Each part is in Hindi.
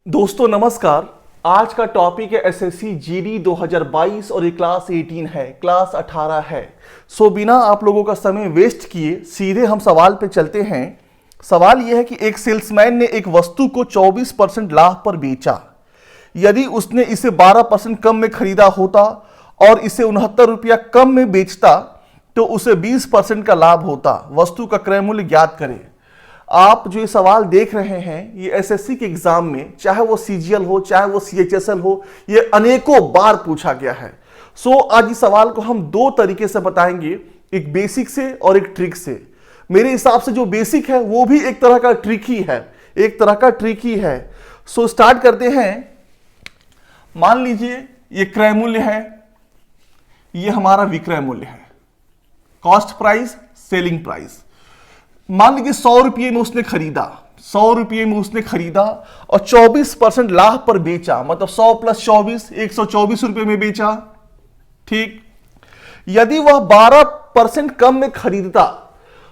दोस्तों नमस्कार। आज का टॉपिक है एसएससी जीडी 2022 और ये क्लास 18 है, क्लास 18 है। बिना आप लोगों का समय वेस्ट किए सीधे हम सवाल पे चलते हैं। सवाल यह है कि एक सेल्समैन ने एक वस्तु को 24% लाभ पर बेचा। यदि उसने इसे 12% कम में खरीदा होता और इसे 69 रुपया कम में बेचता तो उसे 20% का लाभ होता। वस्तु का क्रय मूल्य ज्ञात करें। आप जो ये सवाल देख रहे हैं ये एसएससी के एग्जाम में, चाहे वो सीजीएल हो चाहे वो सीएचएसएल हो, ये अनेकों बार पूछा गया है। आज इस सवाल को हम दो तरीके से बताएंगे, एक बेसिक से और एक ट्रिक से। मेरे हिसाब से जो बेसिक है वो भी एक तरह का ट्रिक ही है, एक तरह का ट्रिक ही है। स्टार्ट करते हैं। मान लीजिए ये क्रय मूल्य है, ये हमारा विक्रय मूल्य है, कॉस्ट प्राइस, सेलिंग प्राइस। मान लीजिए 100 रुपये में उसने खरीदा, 100 रुपये में उसने खरीदा और 24% लाभ पर बेचा, मतलब 100 प्लस 24 124 रुपये में बेचा। ठीक। यदि वह 12% कम में खरीदता,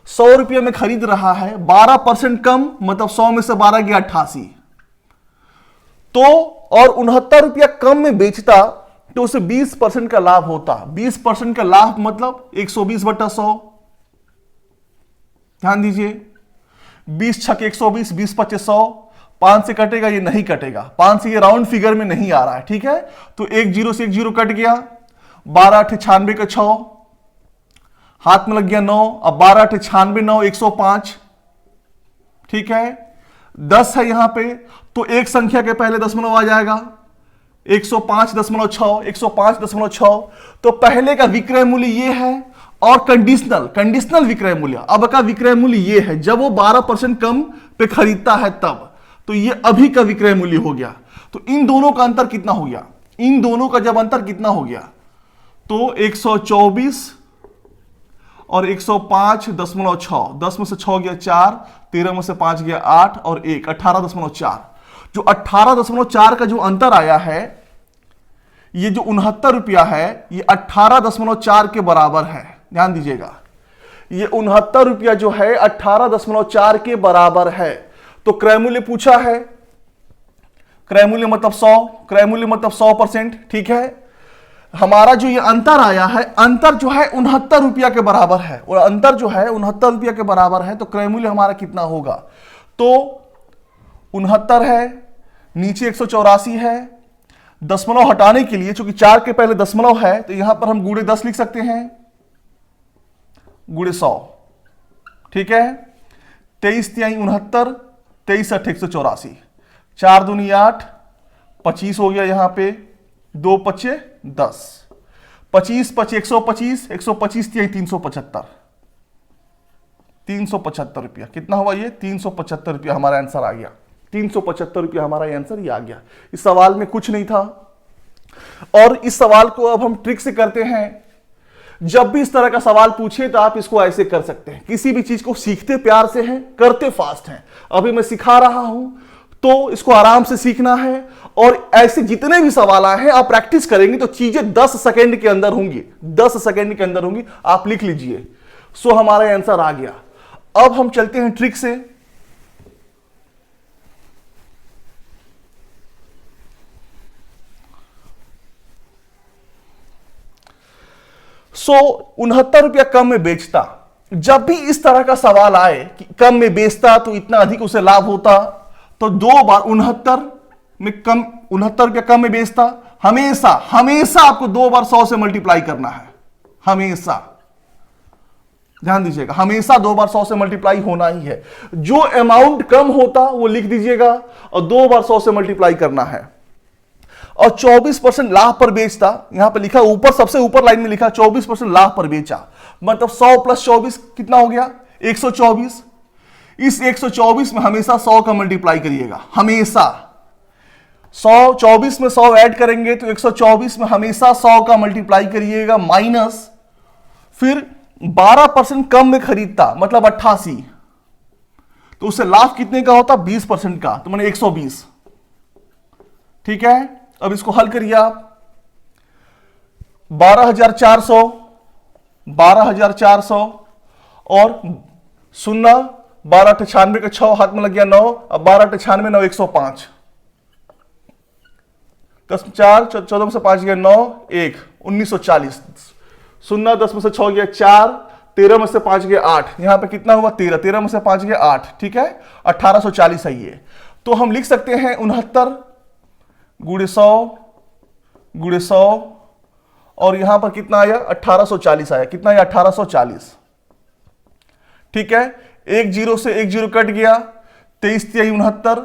100 रुपये में खरीद रहा है, 12% कम मतलब 100 में से 12 गया 88, तो और 69 रुपया कम में बेचता तो उसे 20% का लाभ होता। 20% का लाभ मतलब 120/100। ध्यान दीजिए, 20 छक 120, 20 25 100, 5 से कटेगा, ये नहीं कटेगा, 5 से ये राउंड फिगर में नहीं आ रहा है। ठीक है, तो एक जीरो से एक जीरो कट गया, 12 8 96 का 6, हाथ में लग गया 9, अब 12 8 96 9 105। ठीक है, 10 है यहां पे, तो एक संख्या के पहले दशमलव आ जाएगा, 105.6, 105.6। तो पहले का विक्रय मूल्य ये है और कंडीशनल विक्रय मूल्य, अब का विक्रय मूल्य ये है जब वो 12% कम पे खरीदता है तब, तो ये अभी का विक्रय मूल्य हो गया। तो इन दोनों का अंतर कितना हो गया, इन दोनों का जब अंतर कितना हो गया तो 124 और 105.6, 10 में से 6 गया 4, 13 में से 5 गया 8 और 1 18.4। जो 18.4 का जो अंतर आया है, ये जो 69 रुपया है ये 18.4 के बराबर है। ध्यान दीजिएगा, ये 69 रुपया जो है 18.4 के बराबर है। तो क्रय मूल्य पूछा है, क्रय मूल्य मतलब 100, क्रय मूल्य मतलब 100%। ठीक है, हमारा जो ये अंतर आया है, अंतर जो है 69 रुपया के बराबर है, और अंतर जो है 69 रुपया के बराबर है, तो क्रय मूल्य हमारा कितना होगा, तो 69 है, नीचे 184 है। दशमलव हटाने के लिए, चूंकि 4 के पहले दशमलव है, तो यहां पर हम गुणे 10 लिख सकते हैं, गुणे 100। ठीक है, 23 तिहाई 69, 23 8 184, 4 दूनी 8, 25 हो गया यहां पे, 2 पचे 10, 25 पचे 125, 125 तिहाई 375, 375 रुपया। कितना हुआ ये, 375 रुपया हमारा आंसर आ गया। 375 रुपया हमारा आंसर ये आ गया। इस सवाल में कुछ नहीं था। और इस सवाल को अब हम ट्रिक से करते हैं। जब भी इस तरह का सवाल पूछे तो आप इसको ऐसे कर सकते हैं। किसी भी चीज को सीखते प्यार से हैं, करते फास्ट हैं। अभी मैं सिखा रहा हूं तो इसको आराम से सीखना है, और ऐसे जितने भी सवाल आए हैं आप प्रैक्टिस करेंगे तो चीजें 10 सेकंड के अंदर होंगी, 10 सेकंड के अंदर होंगी। आप लिख लीजिए। हमारा आंसर आ गया। अब हम चलते हैं ट्रिक से। सो 69 रुपया कम में बेचता। जब भी इस तरह का सवाल आए कि कम में बेचता तो इतना अधिक उसे लाभ होता, तो 2 बार 69 रुपया कम में बेचता। हमेशा हमेशा आपको 2 बार 100 से मल्टीप्लाई करना है, हमेशा। ध्यान दीजिएगा, हमेशा 2 बार 100 से मल्टीप्लाई होना ही है। जो अमाउंट कम होता वो लिख दीजिएगा और 2 बार 100 से मल्टीप्लाई करना है। और 24% लाभ पर बेचता, यहां पर लिखा ऊपर, सबसे ऊपर लाइन में लिखा 24% लाभ पर बेचा, मतलब 100 प्लस 24 कितना हो गया, 124। इस 124 में हमेशा 100 का मल्टीप्लाई करिएगा, हमेशा 124 में 100 ऐड करेंगे तो 124 में हमेशा 100 का मल्टीप्लाई करिएगा, माइनस फिर 12% कम में खरीदता मतलब 88, तो उससे लाभ कितने का होता, 20% का, तो मैंने 120। ठीक है, अब इसको हल करिए आप। 12,400, 12,400 और 0, 12 98 का 6, हाथ में लग गया 9, अब 12 98 9 105। 10 4, 14 में से 5 गया 9, 1, 1940। 0 10 में से 6 गया 4, 13 में से 5 गया 8, यहां पे कितना हुआ 13, 13 में से 5 गया 8, ठीक है, 1840 है ये। तो हम लिख सकते हैं 69 गुणे 100 गुणे 100, और यहां पर कितना आया 1840 आया, कितना आया 1840, ठीक है। एक जीरो से एक जीरो कट गया, 23 तिहाई 69,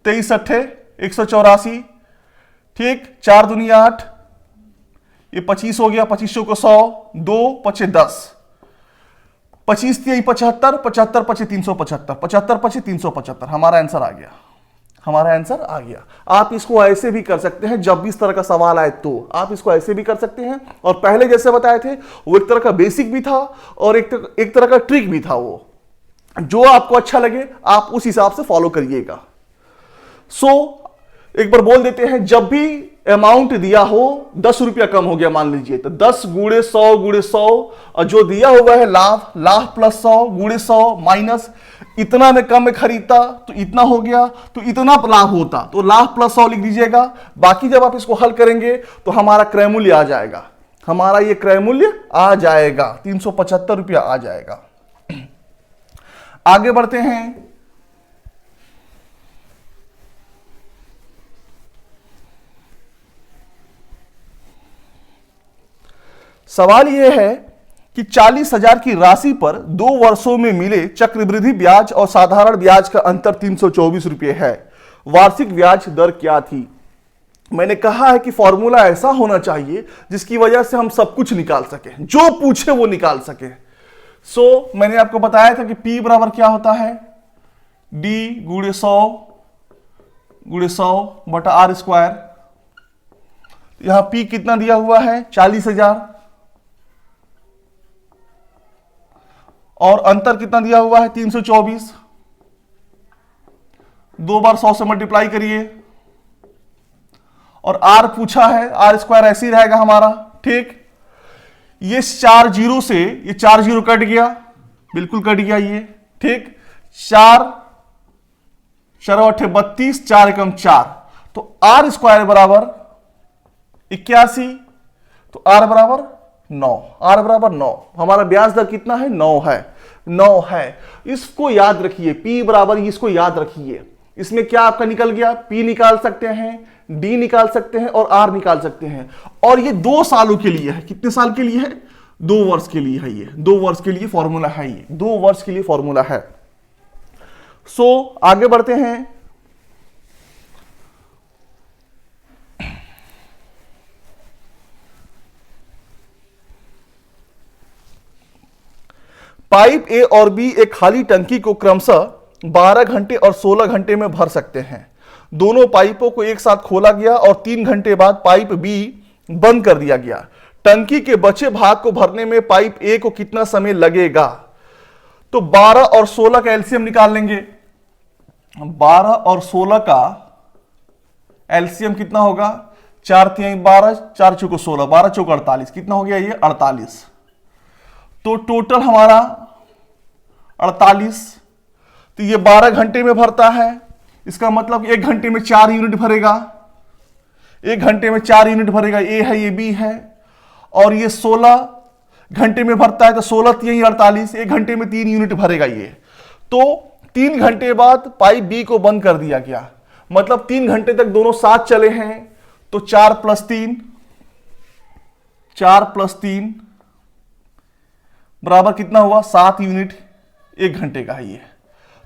23 अट्ठे 184, ठीक, 4 दूनी 8, ये 25 हो गया, 25 को 100, 2 पचे 10, 25 तिहाई 75, 75 पचे 375, 75 पचे 375, हमारा आंसर आ गया, हमारा आंसर आ गया। आप इसको ऐसे भी कर सकते हैं, जब भी इस तरह का सवाल आए तो आप इसको ऐसे भी कर सकते हैं, और पहले जैसे बताए थे वो एक तरह का बेसिक भी था और एक तरह का ट्रिक भी था, वो जो आपको अच्छा लगे आप उस हिसाब से फॉलो करिएगा। एक बार बोल देते हैं, जब भी अमाउंट दिया हो 10 रुपया कम हो गया मान लीजिए, तो 10 गुणे 100 गुणे 100, और जो दिया हुआ है लाभ, लाभ प्लस 100 गुणे 100 माइनस इतना में कम में खरीदता तो इतना हो गया, तो इतना लाभ होता तो लाभ प्लस 100 लिख दीजिएगा। बाकी जब आप इसको हल करेंगे तो हमारा क्रय मूल्य आ जाएगा, हमारा ये क्रय मूल्य आ जाएगा, 375 रुपया आ जाएगा। आगे बढ़ते हैं। सवाल यह है कि 40,000 की राशि पर 2 वर्षों में मिले चक्रवृद्धि ब्याज और साधारण ब्याज का अंतर 324 रुपये है। वार्षिक ब्याज दर क्या थी? मैंने कहा है कि फॉर्मूला ऐसा होना चाहिए जिसकी वजह से हम सब कुछ निकाल सके, जो पूछे वो निकाल सके। मैंने आपको बताया था कि P बराबर क्या होता है, D गुणे 100 बटा आर स्क्वायर। यहां P कितना दिया हुआ है 40,000, और अंतर कितना दिया हुआ है 324। 2 बार 100 से मल्टीप्लाई करिए, और R पूछा है, आर स्क्वायर ऐसे ही रहेगा हमारा, ठीक। ये 4 जीरो से ये 4 जीरो कट गया, बिल्कुल कट गया ये, ठीक। 4 4 8 32, 4 एकम 4, तो आर स्क्वायर बराबर 81, तो आर बराबर 9, आर बराबर 9। हमारा ब्याज दर कितना है 9 है, 9 है। इसको याद रखिए, P बराबर, इसको याद रखिए। इसमें क्या आपका निकल गया, P निकाल सकते हैं, D निकाल सकते हैं और R निकाल सकते हैं। और ये 2 सालों के लिए है, कितने साल के लिए है 2 वर्ष के लिए है, ये 2 वर्ष के लिए फॉर्मूला है, ये 2 वर्ष के लिए फॉर्मूला है। आगे बढ़ते हैं। पाइप ए और बी एक खाली टंकी को क्रमशः 12 घंटे और 16 घंटे में भर सकते हैं। दोनों पाइपों को एक साथ खोला गया और 3 घंटे बाद पाइप बी बंद कर दिया गया। टंकी के बचे भाग को भरने में पाइप ए को कितना समय लगेगा? तो 12 और 16 का एलसीएम निकाल लेंगे। 12 और 16 का एलसीएम कितना होगा, 4 तिहाई 12, 4 चौको 16, 12 चौको 48, कितना हो गया ये 48। तो टोटल हमारा 48, तो ये 12 घंटे में भरता है। इसका मतलब 1 घंटे में 4 यूनिट भरेगा, 1 घंटे में 4 यूनिट भरेगा, ए है ये बी है। और ये 16 घंटे में भरता है, तो 16 तिहाई 48, 1 घंटे में 3 यूनिट भरेगा ये। तो 3 घंटे बाद पाइप बी को बंद कर दिया गया, मतलब 3 घंटे तक दोनों साथ चले हैं। तो 4 + 3 बराबर कितना हुआ 7 यूनिट, 1 घंटे का है ये।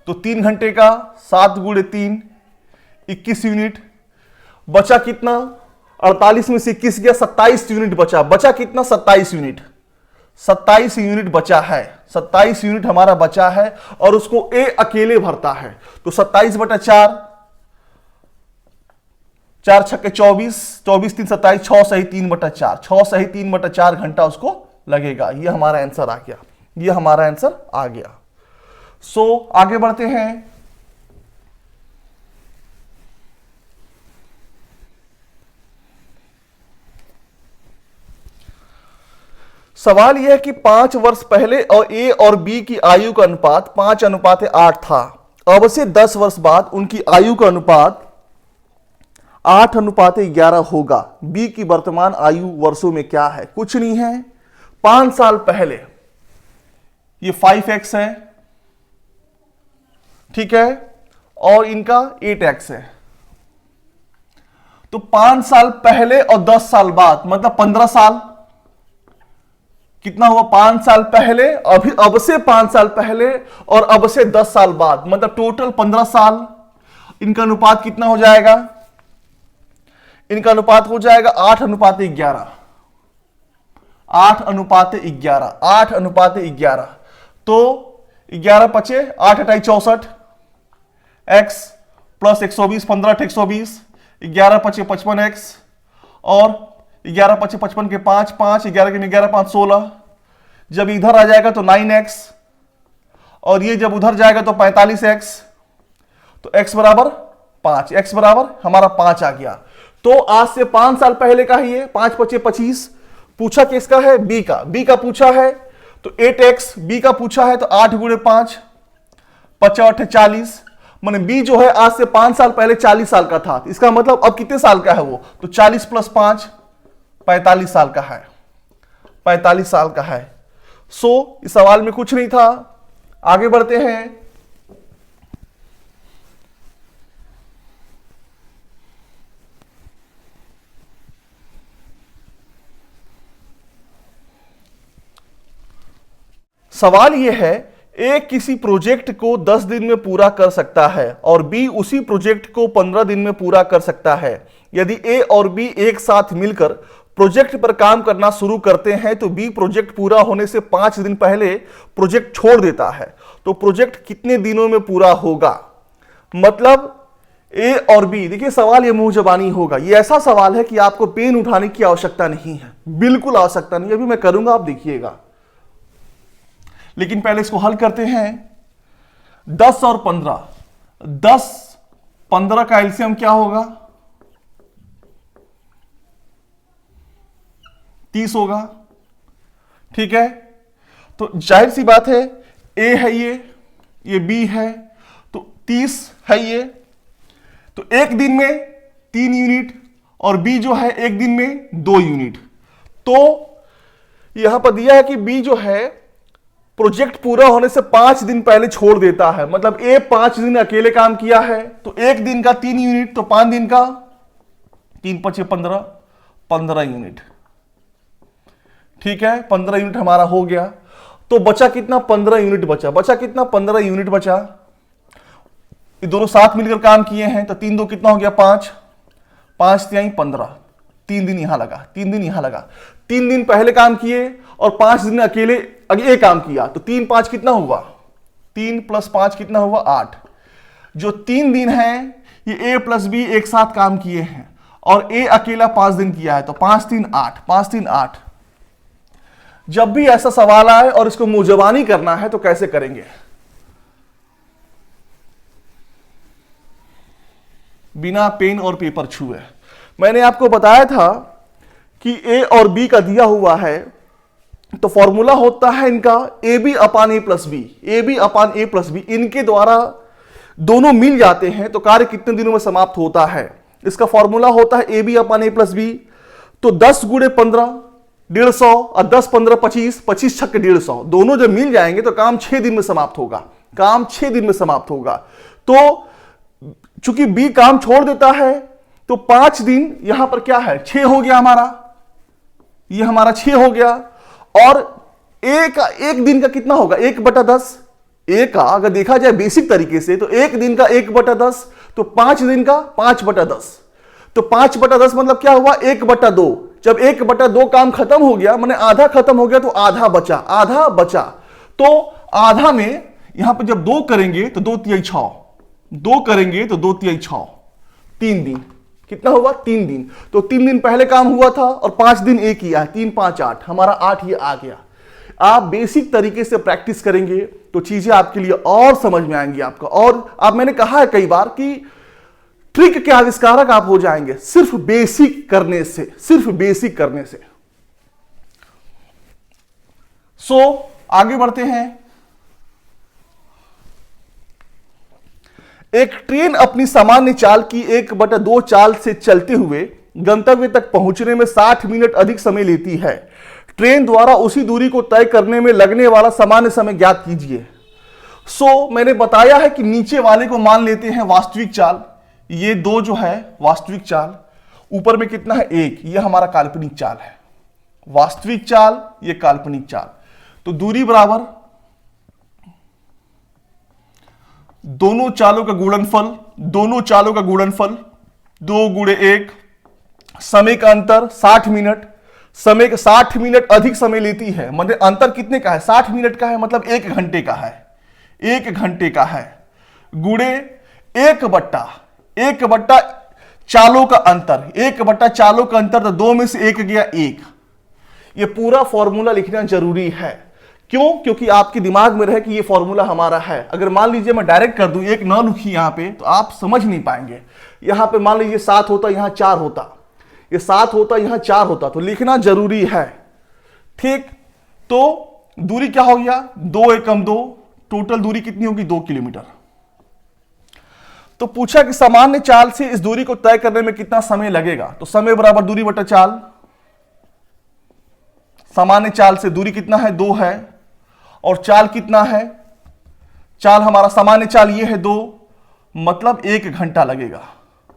तो 3 घंटे का 7 गुणे 3 21 यूनिट। बचा कितना, 48 में से 21 गया, 27 यूनिट बचा। बचा कितना 27 यूनिट, 27 यूनिट बचा है, 27 यूनिट हमारा बचा है, और उसको ए अकेले भरता है। तो 27 बटा 4, 4 छक्के 24, 24 3 27, 6 सही 3 बटा 4, 6 सही 3 बटा 4 घंटा उसको लगेगा। ये हमारा आंसर आ गया, ये हमारा आंसर आ गया। आगे बढ़ते हैं। सवाल यह है कि 5 वर्ष पहले और ए और बी की आयु का अनुपात 5:8 था। अब से 10 वर्ष बाद उनकी आयु का अनुपात 8:11 होगा। बी की वर्तमान आयु वर्षों में क्या है? कुछ नहीं है। 5 साल पहले ये 5x है, ठीक है, और इनका 8x है। तो 5 साल पहले और 10 साल बाद मतलब 15 साल। कितना हुआ? 5 साल पहले, अभी अब से 5 साल पहले और अब से 10 साल बाद, मतलब टोटल 15 साल। इनका अनुपात कितना हो जाएगा? इनका अनुपात हो जाएगा 8:11। 8:11, 8:11। तो 11 पचे 8 अठाई 64, x प्लस 120, 15 8 120, 11 पचे 55x, और 11 पचे 55 के 5 5, 11 के 11 5 16। जब इधर आ जाएगा तो 9x, और ये जब उधर जाएगा तो 45x। तो x बराबर 5, x बराबर हमारा 5 आ गया। तो आज से 5 साल पहले का ही है। 5 पचे 25। पूछा किसका है? b का। b का पूछा है तो 8x। b का पूछा है तो 8 गुणे 5, 55 40। माने b जो है आज से 5 साल पहले 40 साल का था। इसका मतलब अब कितने साल का है वो? तो 40 प्लस 5 45 साल का है। 45 साल का है। इस सवाल में कुछ नहीं था। आगे बढ़ते हैं। सवाल यह है, ए किसी प्रोजेक्ट को 10 दिन में पूरा कर सकता है और बी उसी प्रोजेक्ट को 15 दिन में पूरा कर सकता है। यदि ए और बी एक साथ मिलकर प्रोजेक्ट पर काम करना शुरू करते हैं तो बी प्रोजेक्ट पूरा होने से 5 दिन पहले प्रोजेक्ट छोड़ देता है, तो प्रोजेक्ट कितने दिनों में पूरा होगा? मतलब ए और बी, देखिए सवाल ये मुंह जबानी होगा। ये ऐसा सवाल है कि आपको पेन उठाने की आवश्यकता नहीं है, बिल्कुल आवश्यकता नहीं। अभी मैं करूंगा, आप देखिएगा। लेकिन पहले इसको हल करते हैं। 10 और 15, 10 15 का एलसीएम क्या होगा? 30 होगा, ठीक है। तो जाहिर सी बात है, ए है ये बी है, तो 30 है ये। तो एक दिन में 3 यूनिट और बी जो है एक दिन में 2 यूनिट। तो यहां पर दिया है कि बी जो है प्रोजेक्ट पूरा होने से 5 दिन पहले छोड़ देता है। मतलब ए 5 दिन अकेले काम किया है, तो एक दिन का 3 यूनिट, तो 5 दिन का 3 पचे 15, 15 यूनिट, ठीक है। 15 यूनिट हमारा हो गया। तो बचा कितना? 15 यूनिट बचा। बचा कितना? 15 यूनिट बचा। ये दोनों साथ मिलकर काम किए हैं, तो 3 2 कितना हो गया? 5, 5 तिहाई 15। 3 दिन यहां लगा, 3 दिन यहां लगा। 3 दिन पहले काम किए और 5 दिन अकेले ये काम किया, तो 3 5 कितना हुआ? 3 प्लस 5 कितना हुआ? 8। जो 3 दिन है ये ए प्लस बी एक साथ काम किए हैं और ए अकेला 5 दिन किया है, तो 5 3 8, 5 3 8। जब भी ऐसा सवाल आए और इसको मुंहजबानी करना है तो कैसे करेंगे? बिना पेन और पेपर छुए। मैंने आपको बताया था कि ए और बी का दिया हुआ है, तो फॉर्मूला होता है इनका a b upon a plus b. A b upon a plus b, इनके द्वारा दोनों मिल जाते हैं तो कार्य कितने दिनों में समाप्त होता है? इसका फॉर्मूला होता है a b upon a plus b. तो 10 गुणे 15 150 और 10 15 25, 25 छक्के 150, दोनों जब मिल जाएंगे तो काम 6 दिन में समाप्त होगा। काम 6 दिन में समाप्त होगा। तो चूंकि बी काम छोड़ देता है तो 5 दिन यहां पर क्या है? 6 हो गया हमारा, ये हमारा 6 हो गया। और एक दिन का कितना होगा? 1/10। ए का अगर देखा जाए बेसिक तरीके से तो एक दिन का 1/10, तो 5 दिन का 5/10। तो 5/10 मतलब क्या हुआ? 1/2। जब 1/2 काम खत्म हो गया, माने आधा खत्म हो गया, तो आधा बचा, आधा बचा। तो आधा में यहां पर जब 2 करेंगे तो 2 तिहाई 6, 2 करेंगे तो 2 तिहाई 6, 3 दिन। कितना हुआ? 3 दिन। तो 3 दिन पहले काम हुआ था और 5 दिन ए किया है, 3 5 8, हमारा 8 ये आ गया। आप बेसिक तरीके से प्रैक्टिस करेंगे तो चीजें आपके लिए और समझ में आएंगी आपको। और आप, मैंने कहा है कई बार कि ट्रिक के आविष्कारक आप हो जाएंगे सिर्फ बेसिक करने से, सिर्फ बेसिक करने से। आगे बढ़ते हैं। एक ट्रेन अपनी सामान्य चाल की 1/2 चाल से चलते हुए गंतव्य तक पहुंचने में 60 मिनट अधिक समय लेती है। ट्रेन द्वारा उसी दूरी को तय करने में लगने वाला सामान्य समय ज्ञात कीजिए। मैंने बताया है कि नीचे वाले को मान लेते हैं वास्तविक चाल, ये 2 जो है वास्तविक चाल, ऊपर में कितना है 1, ये हमारा काल्पनिक चाल है। वास्तविक चाल, ये काल्पनिक चाल, तो दूरी बराबर दोनों चालों का गुणनफल, 2 गुणे 1, समय का अंतर 60 मिनट, समय का 60 मिनट अधिक समय लेती है, मतलब अंतर कितने का है 60 मिनट का है, मतलब 1 घंटे का है, 1 घंटे का है, गुणे 1/1 चालों का अंतर, 1/1 चालों का अंतर, तो 2 में से 1 गया 1। ये पूरा फॉर्मूला लिखना जरूरी है। क्यों? क्योंकि आपके दिमाग में रहे कि ये फॉर्मूला हमारा है। अगर मान लीजिए मैं डायरेक्ट कर दूं, 1 ना लिखी यहां पे, तो आप समझ नहीं पाएंगे। यहां पे मान लीजिए 7 होता, यहां 4 होता, ये 7 होता, यहां 4 होता, तो लिखना जरूरी है। ठीक, तो दूरी क्या हो गया 2 एकम 2, टोटल दूरी कितनी होगी 2 किलोमीटर। तो पूछा कि सामान्य चाल से इस दूरी को तय करने में कितना समय लगेगा, तो समय बराबर दूरी बटा चाल। सामान्य चाल से दूरी कितना है 2 है, और चाल कितना है, चाल हमारा सामान्य चाल ये है 2, मतलब 1 घंटा लगेगा।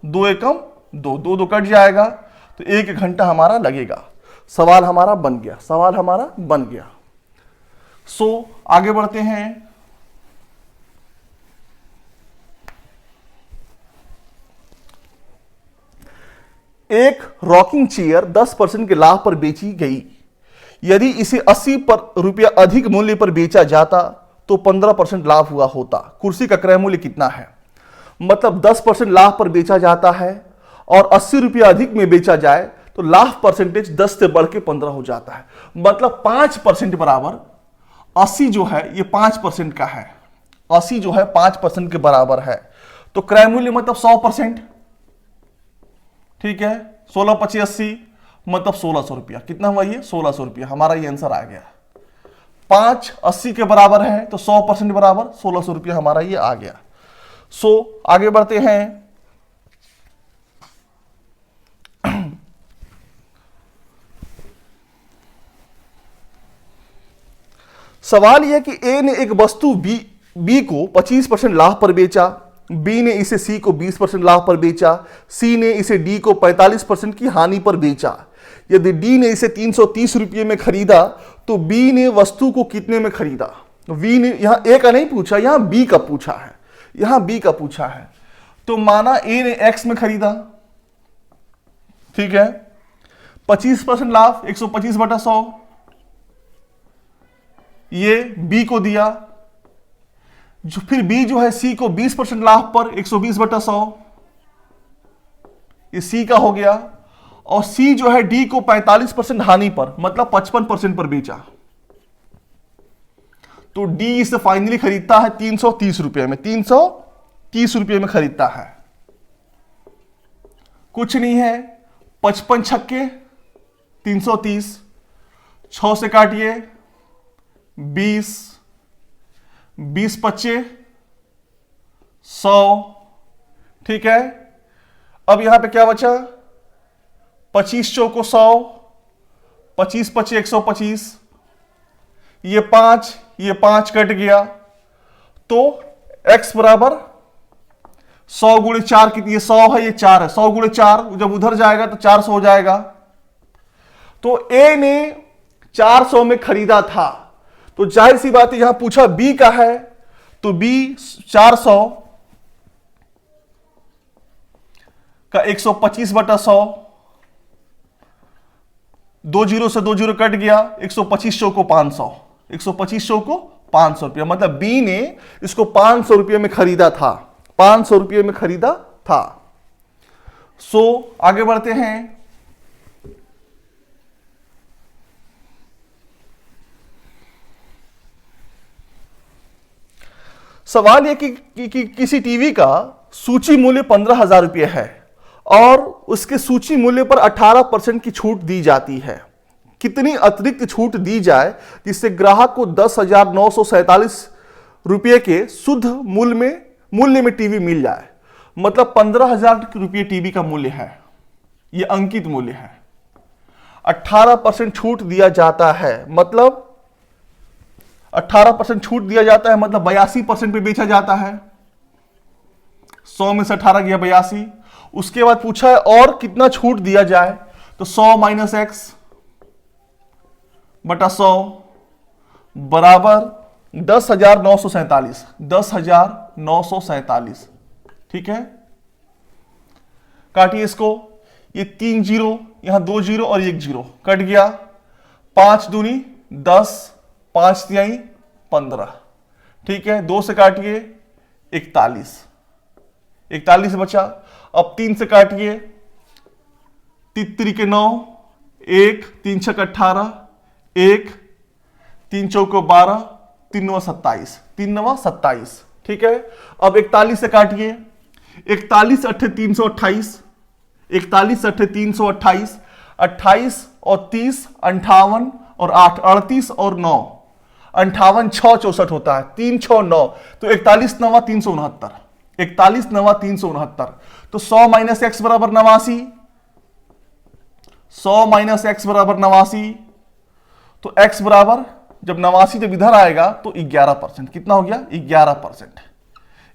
2 एकम 2, 2 2 कट जाएगा, तो 1 घंटा हमारा लगेगा। सवाल हमारा बन गया, सवाल हमारा बन गया। आगे बढ़ते हैं। एक रॉकिंग चेयर 10% के लाभ पर बेची गई। यदि इसे 80 रुपया अधिक मूल्य पर बेचा जाता तो 15% लाभ हुआ होता। कुर्सी का क्रय मूल्य कितना है? मतलब 10% लाभ पर बेचा जाता है और 80 रुपया अधिक में बेचा जाए तो लाभ परसेंटेज 10 से बढ़ के 15 हो जाता है। मतलब 5% बराबर 80 जो है ये 5% का है, 80 जो है 5% के बराबर है। तो क्रय मूल्य मतलब 100%। ठीक है, 16 25 80 मतलब 1600 रुपया। कितना हुआ ये 1600 रुपया, हमारा ये आंसर आ गया। 5 80 के बराबर है तो 100% बराबर 1600 रुपया हमारा ये आ गया। आगे बढ़ते हैं। सवाल यह कि ए ने एक वस्तु बी को 25% लाभ पर बेचा, बी ने इसे सी को 20% लाभ पर बेचा, सी ने इसे डी को 45% की हानि पर बेचा। यदि डी ने इसे 330 रुपये में खरीदा तो बी ने वस्तु को कितने में खरीदा? बी ने, यहां ए का नहीं पूछा, यहां बी का पूछा है, यहां बी का पूछा है। तो माना ए ने एक्स में खरीदा, ठीक है, 25% लाभ 125/100 ये बी को दिया। जो फिर बी जो है सी को 20% लाभ पर 120/100 ये सी का हो गया। और सी जो है डी को 45% हानि पर मतलब 55% पर बेचा। तो डी इसे फाइनली खरीदता है 330 रुपये में, 330 रुपये में खरीदता है। कुछ नहीं है, 55 छक्के 330, 6 से काटिए 20, 20 पच्चे 100। ठीक है, अब यहां पे क्या बचा? 25 चौको 100, 25 पच्चे 125, ये 5 कट गया। तो x बराबर 100 गुणे 4 कितनी? 100 है, ये 4 है, 100 गुणे 4 जब उधर जाएगा तो 400 हो जाएगा। तो a ने 400 में खरीदा था, तो जाहिर सी बात है यहां पूछा b का है, तो b 400 का 125/100, 2 जीरो से 2 जीरो कट गया, 125 चौको 500, 125 चौको 500 रुपया। मतलब बी ने इसको 500 रुपये में खरीदा था, 500 रुपये में खरीदा था। आगे बढ़ते हैं। सवाल यह कि किसी टीवी का सूची मूल्य 15,000 रुपये है और उसके सूची मूल्य पर 18% की छूट दी जाती है। कितनी अतिरिक्त छूट दी जाए जिससे ग्राहक को 10,947 रुपये के शुद्ध मूल्य में मूल्य में टीवी मिल जाए, मतलब 15,000 रुपये टीवी का मूल्य है, यह अंकित मूल्य है। 18% छूट दिया जाता है, मतलब 18% छूट दिया जाता है, मतलब 82% पे बेचा जाता है। 100 में से 18 गया 82। उसके बाद पूछा है और कितना छूट दिया जाए, तो 100 माइनस एक्स बटा 100 बराबर 10,947। 10,947, ठीक है। काटिए इसको, ये 3 जीरो, यहां 2 जीरो और 1 जीरो कट गया। 5 दूनी 10, 5 तिहाई 15, ठीक है। 2 से काटिए 41, 41 बचा। अब 3 से काटिए, 3 के 9, 1 3 छक 18, 1 3 चौको 12, 3 नवा 27, 3 नवा 27, ठीक है। अब 41 से काटिए, 41 अट्ठे 328, 41 अट्ठे 328, 28 और 30 58 और 8 38 और 9 58 6 64 होता है, 3 6 9, तो 41 नवा 369, 41 नवा 369। तो 100 माइनस एक्स बराबर 89, 100 माइनस एक्स बराबर 89, तो एक्स बराबर जब 89 जब इधर आएगा तो 11%। कितना हो गया? 11%।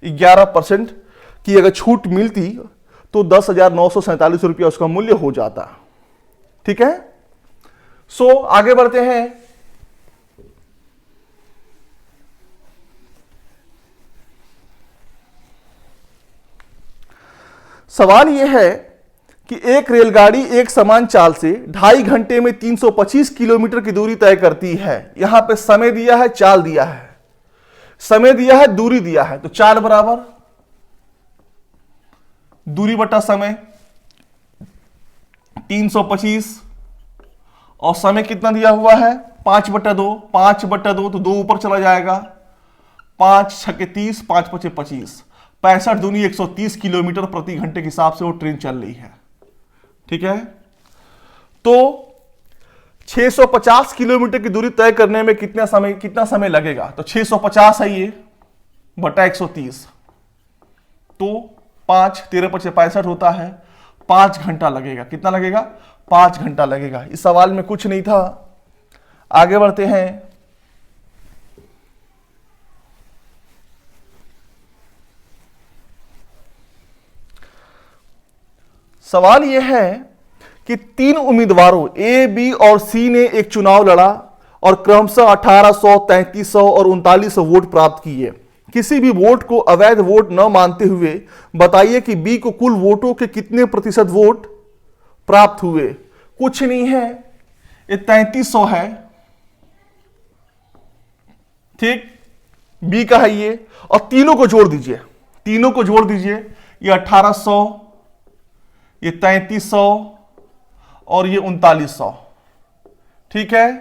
11% की अगर छूट मिलती तो 10,947 रुपया उसका मूल्य हो जाता, ठीक है। सो आगे बढ़ते हैं। सवाल यह है कि एक रेलगाड़ी एक समान चाल से 2.5 घंटे में 325 किलोमीटर की दूरी तय करती है। यहां पे समय दिया है, चाल दिया है, समय दिया है, दूरी दिया है। तो चाल बराबर दूरी बटा समय 325 और समय कितना दिया हुआ है 5/2, 5/2 तो 2 ऊपर चला जाएगा, 5 छके 30, 5 पचे 25, 65 दूनी 130 किलोमीटर प्रति घंटे के हिसाब से वो ट्रेन चल रही है, ठीक है। तो 650 किलोमीटर की दूरी तय करने में कितना समय लगेगा? तो 650 है ये बटा 130, तो 5 13 पचे 65 होता है, 5 घंटा लगेगा। कितना लगेगा? 5 घंटा लगेगा। इस सवाल में कुछ नहीं था। आगे बढ़ते हैं। सवाल यह है कि 3 उम्मीदवारों ए, बी और सी ने एक चुनाव लड़ा और क्रमशः 1800, 3300 और 3900 वोट प्राप्त किए। किसी भी वोट को अवैध वोट न मानते हुए बताइए कि बी को कुल वोटों के कितने प्रतिशत वोट प्राप्त हुए। कुछ नहीं है, ये 3300 है, ठीक, बी का है ये, और तीनों को जोड़ दीजिए, तीनों को जोड़ दीजिए, ये 1800, ये 3300 और ये 3900, ठीक है।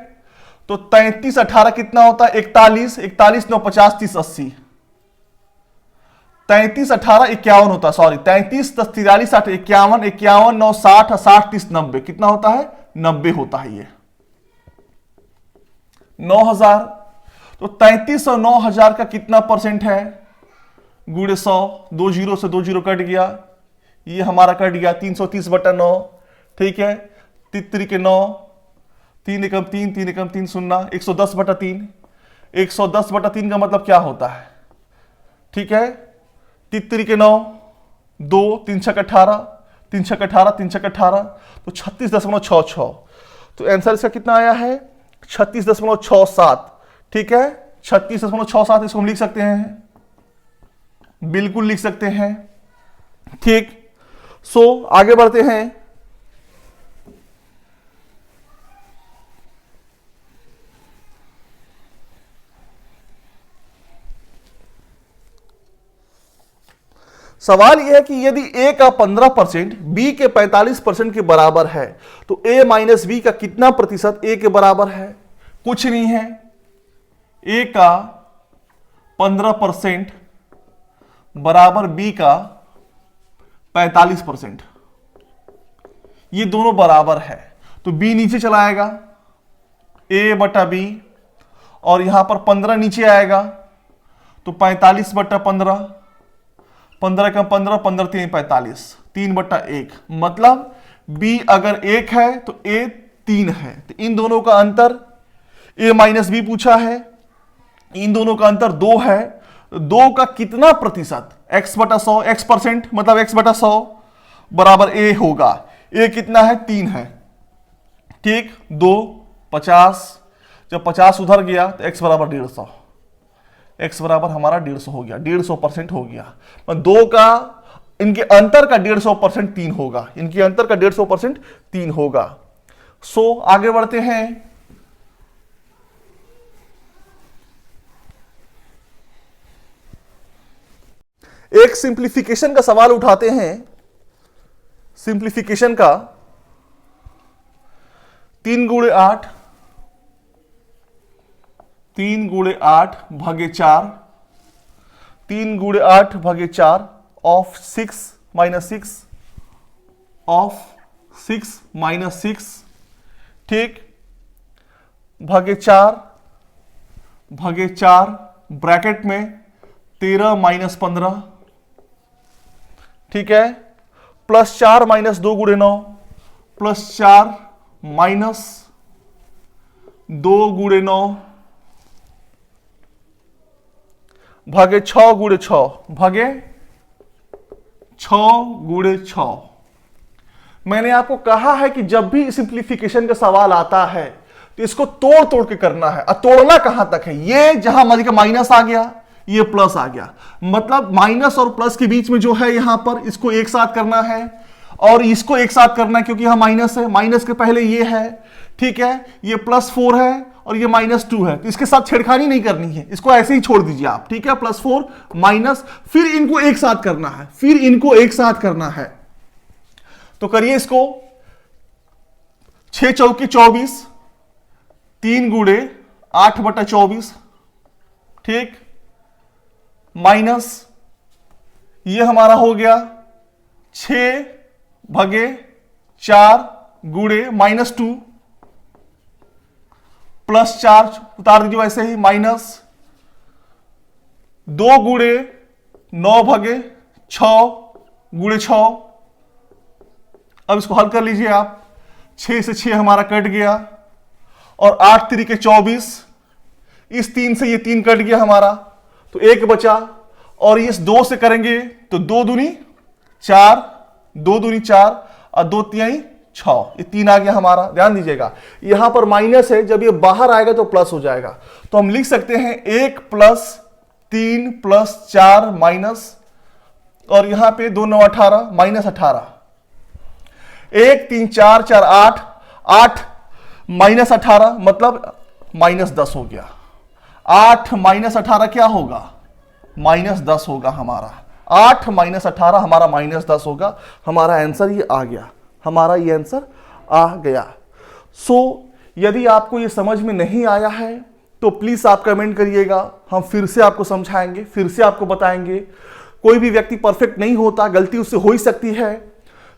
तो 33 18 कितना होता है? 41, 41 9 50 30 80, 33 18 51 होता है, सॉरी 33 10 43 60 51, 51 9 60 60 30 90, कितना होता है? 90 होता है ये 9000। तो 3300 9000 का कितना परसेंट है? गुणे 100, 2 जीरो से 2 जीरो कट गया, ये हमारा कट गया 330/9, ठीक है। 3 के 9, 3 एकम 3, 3 एकम 3 0, 110/3। 110/3 का मतलब क्या होता है? ठीक है, 3 के 9, 2 3 छक 18, 3 छक 18, 3 छक 18, तो 36.66। तो आंसर इसका कितना आया है? 36.67, ठीक है। 36.67 इसको हम लिख सकते हैं, बिल्कुल लिख सकते हैं, ठीक। सो आगे बढ़ते हैं। सवाल यह है कि यदि ए का 15% बी के 45% के बराबर है तो ए माइनस बी का कितना प्रतिशत ए के बराबर है? कुछ नहीं है, ए का 15% बराबर बी का 45%, ये दोनों बराबर है, तो बी नीचे चला आएगा, ए बटा बी, और यहां पर 15 नीचे आएगा तो 45/15, 15 कम 15, 15 3 45, 3/1। मतलब b अगर 1 है तो a 3 है। तो इन दोनों का अंतर a माइनस बी पूछा है, इन दोनों का अंतर 2 है। 2 का कितना प्रतिशत, x/100, x% मतलब x/100 बराबर a होगा। a कितना है, 3 है। ठीक, 2 50, जब 50 उधर गया तो x बराबर 150, x बराबर हमारा 150 हो गया, 150% हो गया। 2 का इनके अंतर का 150% 3 होगा, इनके अंतर का 150% 3 होगा। सो आगे बढ़ते हैं। एक सिंप्लीफिकेशन का सवाल उठाते हैं। सिंप्लीफिकेशन का 3 गुणे 8, 3 गुणे 8 भागे 4, 3 गुणे 8 भागे 4 ऑफ 6 माइनस 6, ऑफ 6 माइनस 6, ठीक, भागे 4 ब्रैकेट में 13 माइनस 15, ठीक है, प्लस 4 माइनस 2 गुणे 9, प्लस 4 माइनस 2 गुणे 9 भागे 6 गुणे 6, भागे 6 गुणे 6। मैंने आपको कहा है कि जब भी सिंप्लीफिकेशन का सवाल आता है तो इसको तोड़ तोड़ के करना है। और तोड़ना कहां तक है, ये जहां मान माइनस आ गया, ये प्लस आ गया, मतलब माइनस और प्लस के बीच में जो है यहां पर इसको एक साथ करना है और इसको एक साथ करना है, क्योंकि यहां माइनस है, माइनस के पहले ये है, ठीक है, ये +4 है और ये -2 है, तो इसके साथ छेड़खानी नहीं करनी है, इसको ऐसे ही छोड़ दीजिए आप, ठीक है, +4 माइनस, फिर इनको एक साथ करना है, फिर इनको एक साथ करना है। तो करिए इसको, 6 चौके 24, 3 गुणे 8/24, ठीक, माइनस ये हमारा हो गया 6 भागे 4 गुणे -2, +4 उतार दीजिए वैसे ही, माइनस 2 गुणे 9 भागे 6 गुणे 6। अब इसको हल कर लीजिए आप, 6 से 6 हमारा कट गया और 8 3 के 24, इस 3 से ये 3 कट गया हमारा, तो 1 बचा, और इस 2 से करेंगे तो 2 दूनी 4, 2 दूनी 4 और 2 तिहाई 6, ये 3 आ गया हमारा। ध्यान दीजिएगा यहां पर माइनस है, जब ये बाहर आएगा तो प्लस हो जाएगा, तो हम लिख सकते हैं 1 + 3 + 4 माइनस, और यहां पे 2 9 18 -18, 1 3 4 4 8, 8 -18 मतलब -10 हो गया। 8 -18 क्या होगा, -10 होगा हमारा, 8 -18 हमारा -10 होगा। हमारा आंसर ये आ गया, हमारा ये आंसर आ गया। सो यदि आपको ये समझ में नहीं आया है तो प्लीज आप कमेंट करिएगा, हम फिर से आपको समझाएंगे, फिर से आपको बताएंगे। कोई भी व्यक्ति परफेक्ट नहीं होता, गलती उससे हो ही सकती है।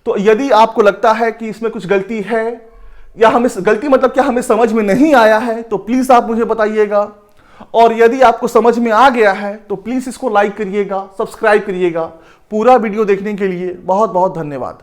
तो यदि आपको लगता है कि इसमें कुछ गलती है, या हमें गलती मतलब क्या हमें समझ में नहीं आया है, तो प्लीज आप मुझे बताइएगा। और यदि आपको समझ में आ गया है तो प्लीज इसको लाइक करिएगा, सब्सक्राइब करिएगा। पूरा वीडियो देखने के लिए बहुत बहुत धन्यवाद।